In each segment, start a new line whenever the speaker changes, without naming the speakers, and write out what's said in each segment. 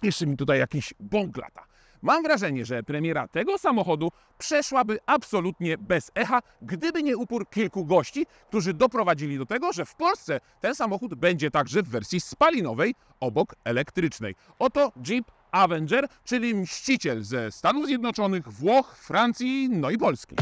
Jeszcze mi tutaj jakiś bąk lata. Mam wrażenie, że premiera tego samochodu przeszłaby absolutnie bez echa, gdyby nie upór kilku gości, którzy doprowadzili do tego, że w Polsce ten samochód będzie także w wersji spalinowej obok elektrycznej. Oto Jeep Avenger, czyli mściciel ze Stanów Zjednoczonych, Włoch, Francji, no i Polski.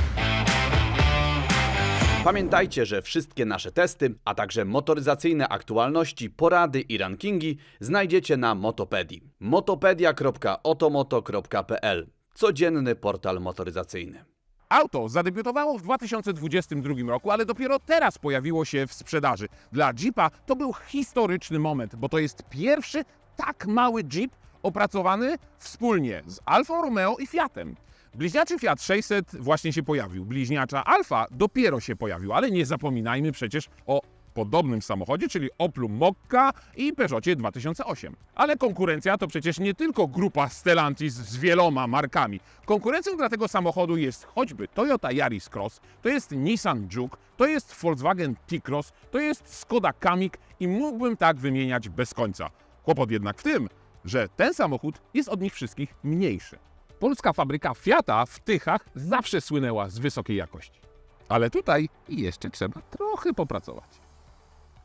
Pamiętajcie, że wszystkie nasze testy, a także motoryzacyjne aktualności, porady i rankingi znajdziecie na Motopedii. motopedia.otomoto.pl. Codzienny portal motoryzacyjny.
Auto zadebiutowało w 2022 roku, ale dopiero teraz pojawiło się w sprzedaży. Dla Jeepa to był historyczny moment, bo to jest pierwszy tak mały Jeep opracowany wspólnie z Alfą Romeo i Fiatem. Bliźniaczy Fiat 600 właśnie się pojawił, bliźniacza Alfa dopiero się pojawił, ale nie zapominajmy przecież o podobnym samochodzie, czyli Oplu Mokka i Peugeotie 2008. Ale konkurencja to przecież nie tylko grupa Stellantis z wieloma markami. Konkurencją dla tego samochodu jest choćby Toyota Yaris Cross, to jest Nissan Juke, to jest Volkswagen T-Cross, to jest Skoda Kamiq i mógłbym tak wymieniać bez końca. Kłopot jednak w tym, że ten samochód jest od nich wszystkich mniejszy. Polska fabryka Fiata w Tychach zawsze słynęła z wysokiej jakości. Ale tutaj jeszcze trzeba trochę popracować.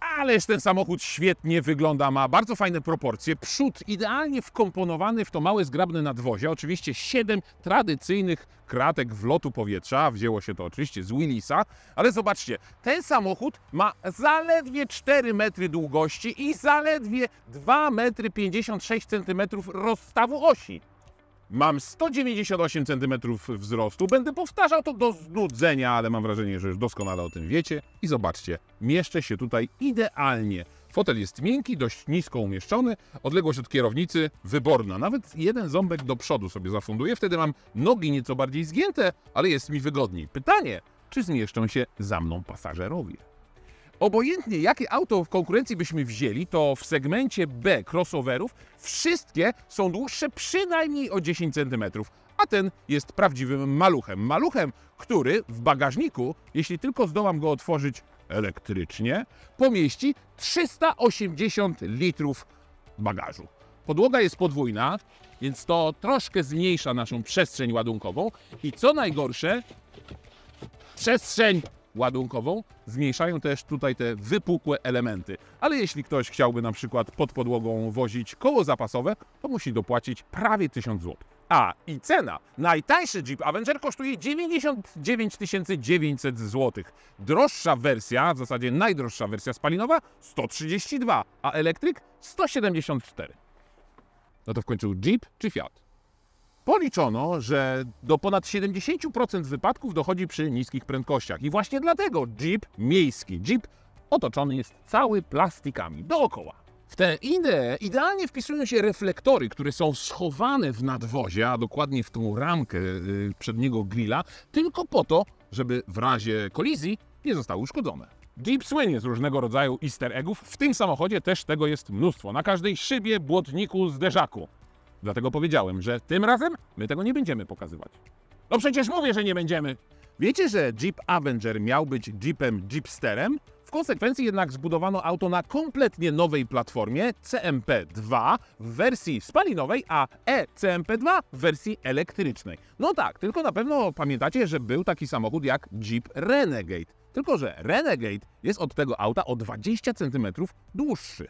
Ależ ten samochód świetnie wygląda, ma bardzo fajne proporcje, przód idealnie wkomponowany w to małe zgrabne nadwozie, oczywiście 7 tradycyjnych kratek wlotu powietrza, wzięło się to oczywiście z Willisa, ale zobaczcie, ten samochód ma zaledwie 4 metry długości i zaledwie 2,56 cm rozstawu osi. Mam 198 cm wzrostu, będę powtarzał to do znudzenia, ale mam wrażenie, że już doskonale o tym wiecie. I zobaczcie, mieszczę się tutaj idealnie. Fotel jest miękki, dość nisko umieszczony, odległość od kierownicy wyborna. Nawet jeden ząbek do przodu sobie zafunduję, wtedy mam nogi nieco bardziej zgięte, ale jest mi wygodniej. Pytanie, czy zmieszczą się za mną pasażerowie? Obojętnie jakie auto w konkurencji byśmy wzięli, to w segmencie B crossoverów wszystkie są dłuższe przynajmniej o 10 cm, a ten jest prawdziwym maluchem. Maluchem, który w bagażniku, jeśli tylko zdołam go otworzyć elektrycznie, pomieści 380 litrów bagażu. Podłoga jest podwójna, więc to troszkę zmniejsza naszą przestrzeń ładunkową i co najgorsze, przestrzeń ładunkową zmniejszają też tutaj te wypukłe elementy. Ale jeśli ktoś chciałby na przykład pod podłogą wozić koło zapasowe, to musi dopłacić prawie 1000 zł. A i cena. Najtańszy Jeep Avenger kosztuje 99 900 zł. Droższa wersja, w zasadzie najdroższa wersja spalinowa 132, a elektryk 174. No to w końcu Jeep czy Fiat? Policzono, że do ponad 70% wypadków dochodzi przy niskich prędkościach i właśnie dlatego Jeep miejski, Jeep otoczony jest cały plastikami dookoła. W tę ideę idealnie wpisują się reflektory, które są schowane w nadwozie, a dokładnie w tą ramkę przedniego grilla, tylko po to, żeby w razie kolizji nie zostały uszkodzone. Jeep słynie z różnego rodzaju easter eggów, w tym samochodzie też tego jest mnóstwo, na każdej szybie, błotniku, zderzaku. Dlatego powiedziałem, że tym razem my tego nie będziemy pokazywać. No przecież mówię, że nie będziemy. Wiecie, że Jeep Avenger miał być Jeepem Jeepsterem? W konsekwencji jednak zbudowano auto na kompletnie nowej platformie CMP2 w wersji spalinowej, a eCMP2 w wersji elektrycznej. No tak, tylko na pewno pamiętacie, że był taki samochód jak Jeep Renegade. Tylko że Renegade jest od tego auta o 20 cm dłuższy.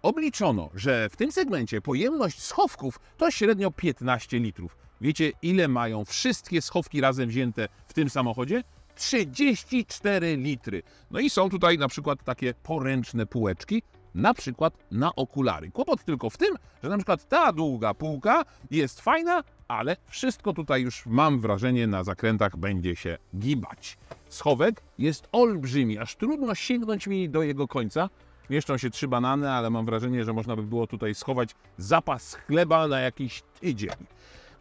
Obliczono, że w tym segmencie pojemność schowków to średnio 15 litrów. Wiecie, ile mają wszystkie schowki razem wzięte w tym samochodzie? 34 litry. No i są tutaj na przykład takie poręczne półeczki, na przykład na okulary. Kłopot tylko w tym, że na przykład ta długa półka jest fajna, ale wszystko tutaj już mam wrażenie na zakrętach będzie się gibać. Schowek jest olbrzymi, aż trudno sięgnąć mi do jego końca. Mieszczą się 3 banany, ale mam wrażenie, że można by było tutaj schować zapas chleba na jakiś tydzień.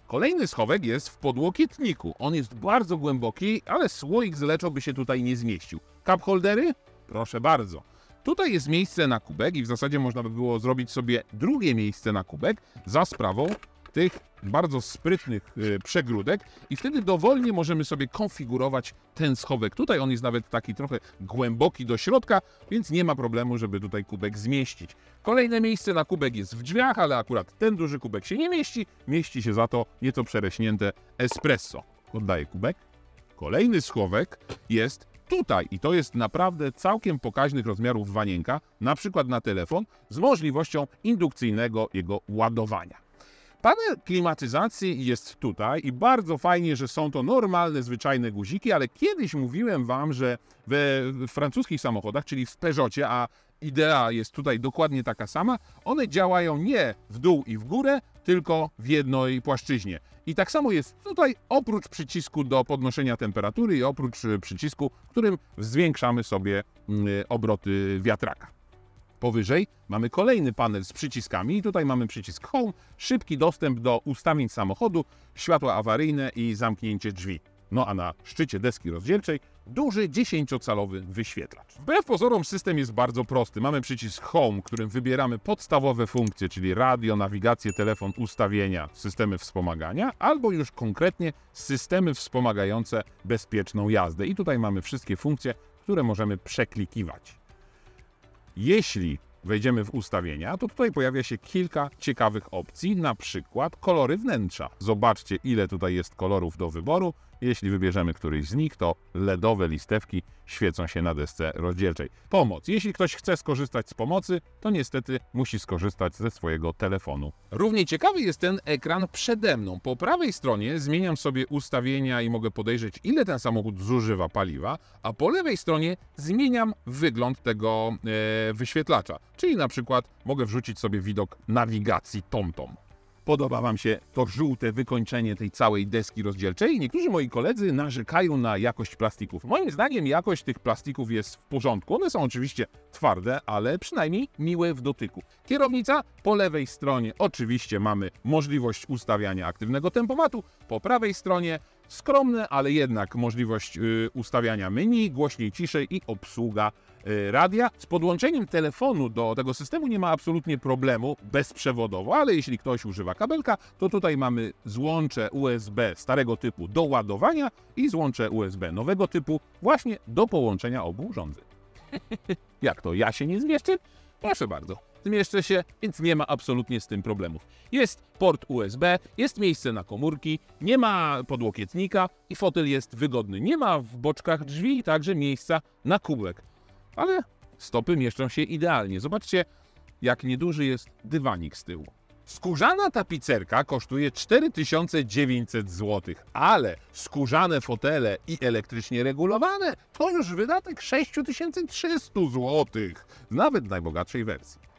Kolejny schowek jest w podłokietniku. On jest bardzo głęboki, ale słoik z leczą by się tutaj nie zmieścił. Cup holdery? Proszę bardzo. Tutaj jest miejsce na kubek i w zasadzie można by było zrobić sobie drugie miejsce na kubek za sprawą tych bardzo sprytnych przegródek i wtedy dowolnie możemy sobie konfigurować ten schowek. Tutaj on jest nawet taki trochę głęboki do środka, więc nie ma problemu, żeby tutaj kubek zmieścić. Kolejne miejsce na kubek jest w drzwiach, ale akurat ten duży kubek się nie mieści. Mieści się za to nieco przerośnięte espresso. Oddaję kubek. Kolejny schowek jest tutaj i to jest naprawdę całkiem pokaźnych rozmiarów wanienka, na przykład na telefon, z możliwością indukcyjnego jego ładowania. Panel klimatyzacji jest tutaj i bardzo fajnie, że są to normalne, zwyczajne guziki, ale kiedyś mówiłem Wam, że we francuskich samochodach, czyli w Peugeotie, a idea jest tutaj dokładnie taka sama, one działają nie w dół i w górę, tylko w jednej płaszczyźnie. I tak samo jest tutaj, oprócz przycisku do podnoszenia temperatury i oprócz przycisku, którym zwiększamy sobie obroty wiatraka. Powyżej mamy kolejny panel z przyciskami i tutaj mamy przycisk Home, szybki dostęp do ustawień samochodu, światła awaryjne i zamknięcie drzwi. No a na szczycie deski rozdzielczej duży 10-calowy wyświetlacz. Wbrew pozorom system jest bardzo prosty. Mamy przycisk Home, którym wybieramy podstawowe funkcje, czyli radio, nawigację, telefon, ustawienia, systemy wspomagania, albo już konkretnie systemy wspomagające bezpieczną jazdę. I tutaj mamy wszystkie funkcje, które możemy przeklikiwać. Jeśli wejdziemy w ustawienia, to tutaj pojawia się kilka ciekawych opcji, na przykład kolory wnętrza. Zobaczcie, ile tutaj jest kolorów do wyboru. Jeśli wybierzemy któryś z nich, to LEDowe listewki świecą się na desce rozdzielczej. Pomoc. Jeśli ktoś chce skorzystać z pomocy, to niestety musi skorzystać ze swojego telefonu. Równie ciekawy jest ten ekran przede mną. Po prawej stronie zmieniam sobie ustawienia i mogę podejrzeć, ile ten samochód zużywa paliwa, a po lewej stronie zmieniam wygląd tego wyświetlacza. Czyli na przykład mogę wrzucić sobie widok nawigacji TomTom. Podoba Wam się to żółte wykończenie tej całej deski rozdzielczej? Niektórzy moi koledzy narzekają na jakość plastików. Moim zdaniem jakość tych plastików jest w porządku. One są oczywiście twarde, ale przynajmniej miłe w dotyku. Kierownica po lewej stronie oczywiście mamy możliwość ustawiania aktywnego tempomatu. Po prawej stronie skromne, ale jednak możliwość ustawiania menu, głośniej, ciszej i obsługa radia. Z podłączeniem telefonu do tego systemu nie ma absolutnie problemu bezprzewodowo, ale jeśli ktoś używa kabelka, to tutaj mamy złącze USB starego typu do ładowania i złącze USB nowego typu właśnie do połączenia obu urządzeń. Jak to, ja się nie zmieszczę? Proszę bardzo. Zmieszczę się, więc nie ma absolutnie z tym problemów. Jest port USB, jest miejsce na komórki, nie ma podłokietnika i fotel jest wygodny. Nie ma w boczkach drzwi także miejsca na kubek. Ale stopy mieszczą się idealnie. Zobaczcie, jak nieduży jest dywanik z tyłu. Skórzana tapicerka kosztuje 4900 zł, ale skórzane fotele i elektrycznie regulowane to już wydatek 6300 zł, nawet w najbogatszej wersji.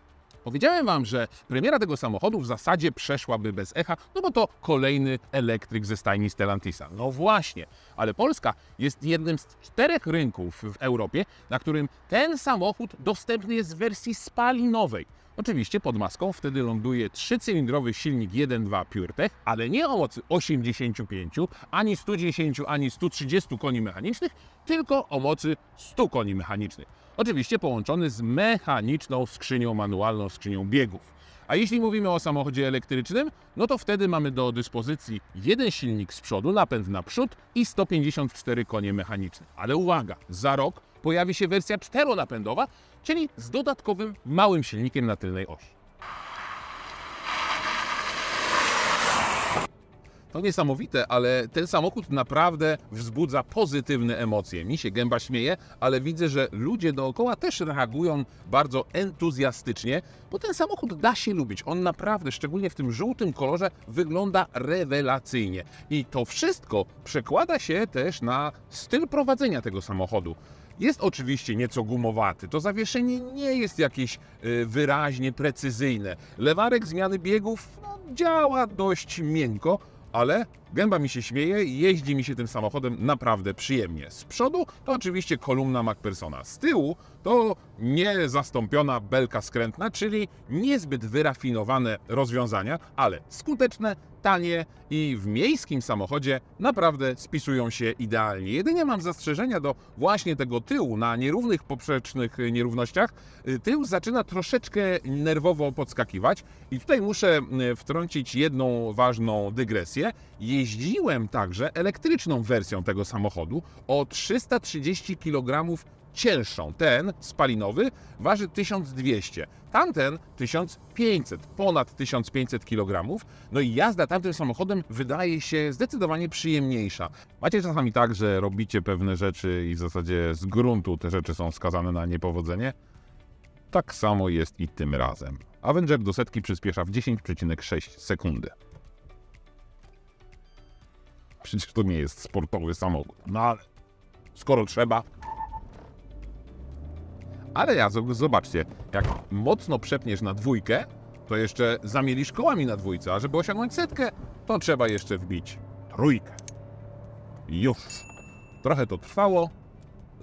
Powiedziałem Wam, że premiera tego samochodu w zasadzie przeszłaby bez echa, no bo to kolejny elektryk ze stajni Stellantisa. No właśnie, ale Polska jest jednym z 4 rynków w Europie, na którym ten samochód dostępny jest w wersji spalinowej. Oczywiście pod maską wtedy ląduje 3-cylindrowy silnik 1.2 PureTech, ale nie o mocy 85, ani 110, ani 130 koni mechanicznych, tylko o mocy 100 koni mechanicznych. Oczywiście połączony z mechaniczną skrzynią manualną, skrzynią biegów. A jeśli mówimy o samochodzie elektrycznym, no to wtedy mamy do dyspozycji jeden silnik z przodu, napęd na przód i 154 konie mechaniczne. Ale uwaga, za rok pojawi się wersja 4-napędowa, czyli z dodatkowym małym silnikiem na tylnej osi. To niesamowite, ale ten samochód naprawdę wzbudza pozytywne emocje. Mi się gęba śmieje, ale widzę, że ludzie dookoła też reagują bardzo entuzjastycznie, bo ten samochód da się lubić. On naprawdę, szczególnie w tym żółtym kolorze, wygląda rewelacyjnie. I to wszystko przekłada się też na styl prowadzenia tego samochodu. Jest oczywiście nieco gumowaty, to zawieszenie nie jest jakieś wyraźnie precyzyjne. Lewarek zmiany biegów działa dość miękko, ale Gęba mi się śmieje, jeździ mi się tym samochodem naprawdę przyjemnie. Z przodu to oczywiście kolumna MacPhersona. Z tyłu to niezastąpiona belka skrętna, czyli niezbyt wyrafinowane rozwiązania, ale skuteczne, tanie i w miejskim samochodzie naprawdę spisują się idealnie. Jedynie mam zastrzeżenia do właśnie tego tyłu na nierównych poprzecznych nierównościach. Tył zaczyna troszeczkę nerwowo podskakiwać i tutaj muszę wtrącić jedną ważną dygresję. Jeździłem także elektryczną wersją tego samochodu o 330 kg cięższą. Ten spalinowy waży 1200, tamten 1500, ponad 1500 kg. No i jazda tamtym samochodem wydaje się zdecydowanie przyjemniejsza. Macie czasami tak, że robicie pewne rzeczy i w zasadzie z gruntu te rzeczy są skazane na niepowodzenie? Tak samo jest i tym razem. Avenger do setki przyspiesza w 10,6 sekundy. Przecież to nie jest sportowy samochód. No ale skoro trzeba. Ale zobaczcie, jak mocno przepniesz na dwójkę, to jeszcze zamielisz kołami na dwójce, a żeby osiągnąć setkę, to trzeba jeszcze wbić trójkę. Już. Trochę to trwało.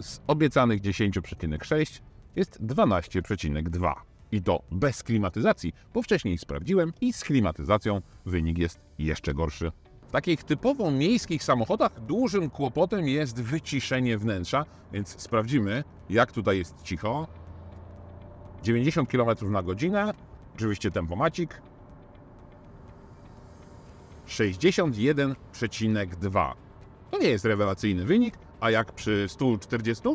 Z obiecanych 10,6 jest 12,2. I to bez klimatyzacji, bo wcześniej sprawdziłem i z klimatyzacją wynik jest jeszcze gorszy. W takich typowo miejskich samochodach dużym kłopotem jest wyciszenie wnętrza, więc sprawdzimy, jak tutaj jest cicho. 90 km na godzinę, oczywiście tempomacik. 61,2. To nie jest rewelacyjny wynik, a jak przy 140?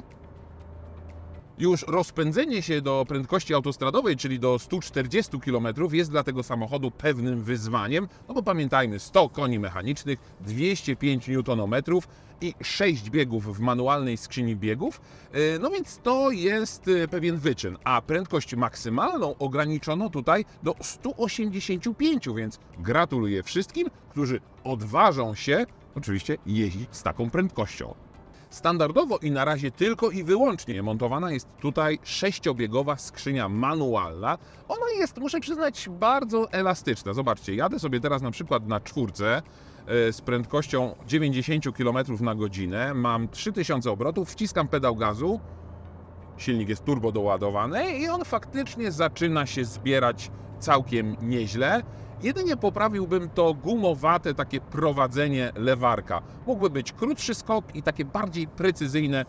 Już rozpędzenie się do prędkości autostradowej, czyli do 140 km, jest dla tego samochodu pewnym wyzwaniem, no bo pamiętajmy, 100 koni mechanicznych, 205 Nm i 6 biegów w manualnej skrzyni biegów, no więc to jest pewien wyczyn, a prędkość maksymalną ograniczono tutaj do 185, więc gratuluję wszystkim, którzy odważą się oczywiście jeździć z taką prędkością. Standardowo i na razie tylko i wyłącznie montowana jest tutaj 6-biegowa skrzynia manualna. Ona jest, muszę przyznać, bardzo elastyczna. Zobaczcie, jadę sobie teraz na przykład na czwórce z prędkością 90 km na godzinę. Mam 3000 obrotów, wciskam pedał gazu. Silnik jest turbo doładowany i on faktycznie zaczyna się zbierać całkiem nieźle. Jedynie poprawiłbym to gumowate takie prowadzenie lewarka. Mógłby być krótszy skok i takie bardziej precyzyjne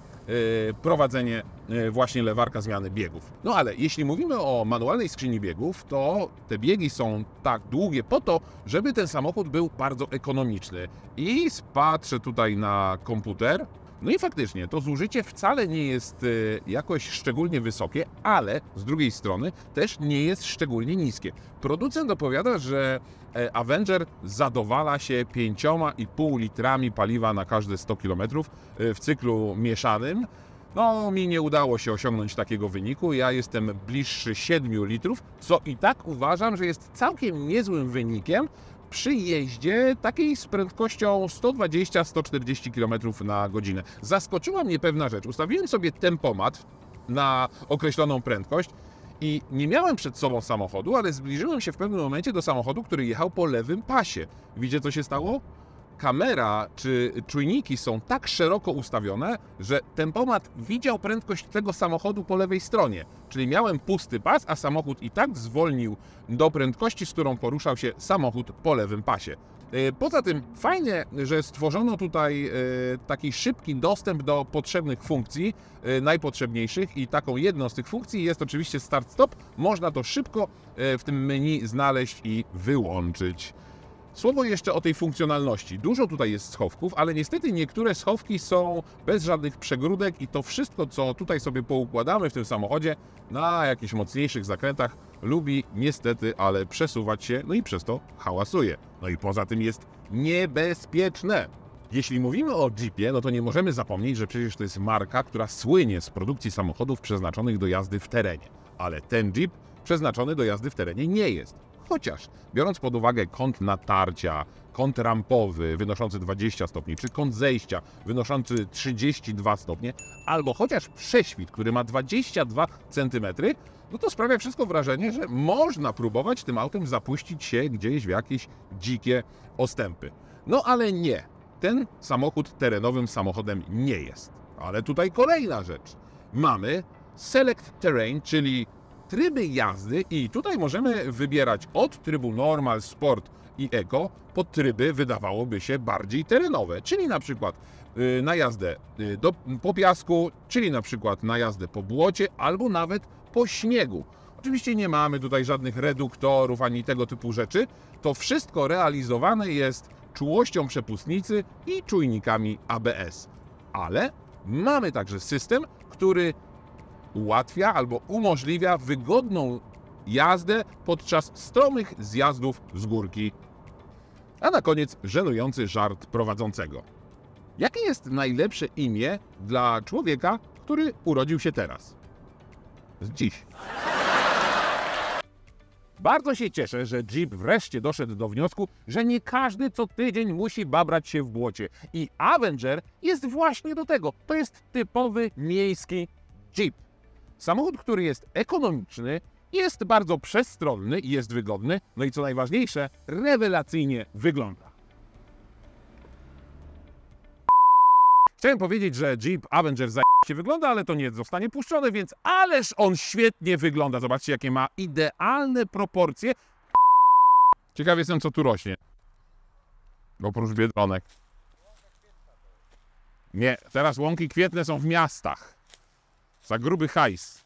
prowadzenie właśnie lewarka zmiany biegów. No ale jeśli mówimy o manualnej skrzyni biegów, to te biegi są tak długie po to, żeby ten samochód był bardzo ekonomiczny. I patrzę tutaj na komputer. No i faktycznie to zużycie wcale nie jest jakoś szczególnie wysokie, ale z drugiej strony też nie jest szczególnie niskie. Producent opowiada, że Avenger zadowala się 5,5 litrami paliwa na każde 100 km w cyklu mieszanym. No, mi nie udało się osiągnąć takiego wyniku, ja jestem bliższy 7 litrów, co i tak uważam, że jest całkiem niezłym wynikiem przy jeździe takiej z prędkością 120-140 km na godzinę. Zaskoczyła mnie pewna rzecz. Ustawiłem sobie tempomat na określoną prędkość i nie miałem przed sobą samochodu, ale zbliżyłem się w pewnym momencie do samochodu, który jechał po lewym pasie. Widzicie, co się stało? Kamera czy czujniki są tak szeroko ustawione, że tempomat widział prędkość tego samochodu po lewej stronie. Czyli miałem pusty pas, a samochód i tak zwolnił do prędkości, z którą poruszał się samochód po lewym pasie. Poza tym fajnie, że stworzono tutaj taki szybki dostęp do potrzebnych funkcji, najpotrzebniejszych, i taką jedną z tych funkcji jest oczywiście start-stop. Można to szybko w tym menu znaleźć i wyłączyć. Słowo jeszcze o tej funkcjonalności. Dużo tutaj jest schowków, ale niestety niektóre schowki są bez żadnych przegródek i to wszystko, co tutaj sobie poukładamy w tym samochodzie na jakichś mocniejszych zakrętach, lubi niestety, ale przesuwać się, no i przez to hałasuje. No i poza tym jest niebezpieczne. Jeśli mówimy o Jeepie, no to nie możemy zapomnieć, że przecież to jest marka, która słynie z produkcji samochodów przeznaczonych do jazdy w terenie. Ale ten Jeep przeznaczony do jazdy w terenie nie jest. Chociaż, biorąc pod uwagę kąt natarcia, kąt rampowy wynoszący 20 stopni, czy kąt zejścia wynoszący 32 stopnie, albo chociaż prześwit, który ma 22 cm, no to sprawia wszystko wrażenie, że można próbować tym autem zapuścić się gdzieś w jakieś dzikie ostępy. No ale nie, ten samochód terenowym samochodem nie jest. Ale tutaj kolejna rzecz. Mamy Select Terrain, czyli tryby jazdy i tutaj możemy wybierać od trybu Normal, Sport i Eco pod tryby, wydawałoby się, bardziej terenowe, czyli na przykład na jazdę po piasku, czyli na przykład na jazdę po błocie albo nawet po śniegu. Oczywiście nie mamy tutaj żadnych reduktorów ani tego typu rzeczy. To wszystko realizowane jest czułością przepustnicy i czujnikami ABS. Ale mamy także system, który ułatwia albo umożliwia wygodną jazdę podczas stromych zjazdów z górki. A na koniec żenujący żart prowadzącego. Jakie jest najlepsze imię dla człowieka, który urodził się teraz? Dziś. Bardzo się cieszę, że Jeep wreszcie doszedł do wniosku, że nie każdy co tydzień musi babrać się w błocie. I Avenger jest właśnie do tego. To jest typowy miejski Jeep. Samochód, który jest ekonomiczny, jest bardzo przestronny i jest wygodny, no i co najważniejsze, rewelacyjnie wygląda. Chciałem powiedzieć, że Jeep Avenger się wygląda, ale to nie zostanie puszczone, więc ależ on świetnie wygląda. Zobaczcie, jakie ma idealne proporcje. Ciekaw jestem, co tu rośnie. Oprócz biedronek. Nie, teraz łąki kwietne są w miastach. Za gruby hajs.